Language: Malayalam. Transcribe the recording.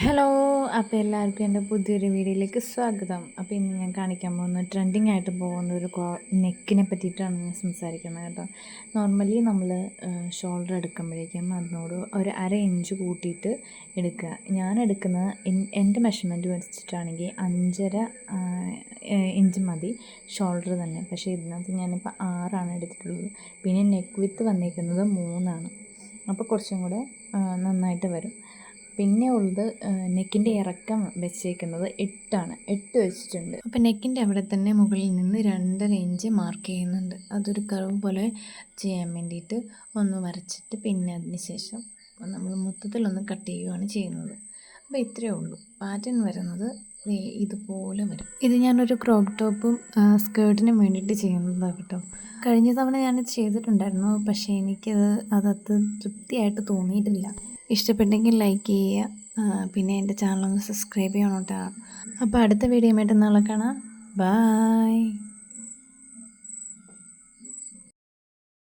ഹലോ! അപ്പോൾ എല്ലാവർക്കും എൻ്റെ പുതിയൊരു വീഡിയോയിലേക്ക് സ്വാഗതം. അപ്പോൾ ഇന്ന് ഞാൻ കാണിക്കാൻ പോകുന്ന ട്രെൻഡിങ് ആയിട്ട് പോകുന്ന ഒരു നെക്കിനെ പറ്റിയിട്ടാണ് ഞാൻ സംസാരിക്കുന്നത് കേട്ടോ. നോർമലി നമ്മൾ ഷോൾഡർ എടുക്കുമ്പോഴേക്കും അതിനോട് ഒരു 1/2 ഇഞ്ച് കൂട്ടിയിട്ട് എടുക്കുക. ഞാൻ എടുക്കുന്നത് എൻ്റെ മെഷർമെൻറ്റ് വെച്ചിട്ടാണെങ്കിൽ 5.5 ഇഞ്ച് മതി ഷോൾഡർ തന്നെ. പക്ഷേ ഇതിനകത്ത് ഞാനിപ്പോൾ 6 എടുത്തിട്ടുള്ളത്. പിന്നെ നെക്ക് വിഡ്ത്ത് വന്നിരിക്കുന്നത് 3. അപ്പോൾ കുറച്ചും കൂടെ നന്നായിട്ട് വരും. പിന്നെ ഉള്ളത് നെക്കിൻ്റെ ഇറക്കം വെച്ചേക്കുന്നത് 8 വെച്ചിട്ടുണ്ട്. അപ്പോൾ നെക്കിൻ്റെ അവിടെ തന്നെ മുകളിൽ നിന്ന് 2.5 ഇഞ്ച് മാർക്ക് ചെയ്യുന്നുണ്ട്. അതൊരു കർവ് പോലെ ചെയ്യാൻ വേണ്ടിയിട്ട് ഒന്ന് വരച്ചിട്ട് പിന്നെ അതിന് ശേഷം നമ്മൾ മൊത്തത്തിലൊന്ന് കട്ട് ചെയ്യുകയാണ് ചെയ്യുന്നത്. അപ്പോൾ ഇത്രയേ ഉള്ളൂ. പാറ്റേൺ വരുന്നത് ഇതുപോലെ വരും. ഇത് ഞാനൊരു ക്രോപ്പ് ടോപ്പും സ്കേർട്ടിനും വേണ്ടിയിട്ട് ചെയ്യുന്നതാണ് കേട്ടോ. കഴിഞ്ഞ തവണ ഞാനിത് ചെയ്തിട്ടുണ്ടായിരുന്നു, പക്ഷേ അതത് തൃപ്തിയായിട്ട് തോന്നിയിട്ടില്ല. ഇഷ്ടപ്പെട്ടെങ്കിൽ ലൈക്ക് ചെയ്യുക, പിന്നെ എൻ്റെ ചാനൽ ഒന്ന് സബ്സ്ക്രൈബ് ചെയ്യണം കേട്ടോ. അപ്പോൾ അടുത്ത വീഡിയോയുമായിട്ട് നാളെ കാണാം. ബൈ.